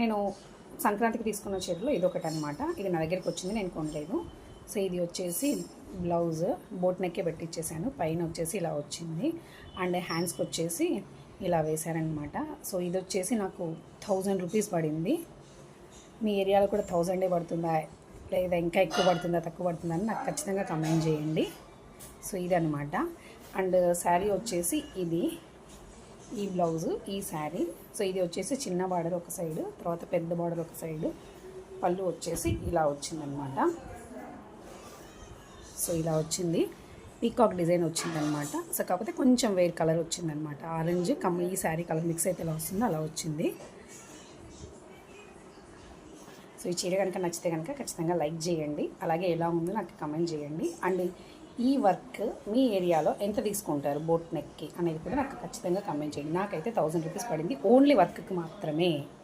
నేను సంక్రాంతికి తీసుకున్న చీరలో ఇదొకటి అనమాట. ఇది నా దగ్గరికి వచ్చింది, నేను కొనలేదు. సో ఇది వచ్చేసి బ్లౌజ్ బోట్ నెక్కే పెట్టించేసాను. పైన వచ్చేసి ఇలా వచ్చింది అండ్ హ్యాండ్స్కి వచ్చేసి ఇలా వేశారనమాట. సో ఇది వచ్చేసి నాకు 1000 రూపీస్ పడింది. మీ ఏరియాలో కూడా 1000 పడుతుందా లేదా ఇంకా ఎక్కువ పడుతుందా తక్కువ పడుతుందా అని నాకు ఖచ్చితంగా కమెంట్ చేయండి. సో ఇది అనమాట. అండ్ శారీ వచ్చేసి ఇది, ఈ బ్లౌజు, ఈ శారీ. సో ఇది వచ్చేసి చిన్న బార్డర్ ఒక సైడు, తర్వాత పెద్ద బార్డర్ ఒక సైడు, పళ్ళు వచ్చేసి ఇలా వచ్చిందనమాట. సో ఇలా వచ్చింది, పీకాక్ డిజైన్ వచ్చిందనమాట. సో కాకపోతే కొంచెం వేర్ కలర్ వచ్చిందనమాట. ఆరెంజ్ ఈ శారీ కలర్ మిక్స్ అయితే ఎలా వస్తుందో అలా వచ్చింది. సో ఈ చీర కనుక నచ్చితే కనుక ఖచ్చితంగా లైక్ చేయండి, అలాగే ఎలా ఉందో నాకు కమెంట్ చేయండి. అండ్ ఈ వర్క్ మీ ఏరియాలో ఎంత తీసుకుంటారు బోట్ నెక్కి అనేది కూడా నాకు ఖచ్చితంగా కమెంట్ చేయండి. నాకైతే 1000 రూపీస్ పడింది, ఓన్లీ వర్క్కి మాత్రమే.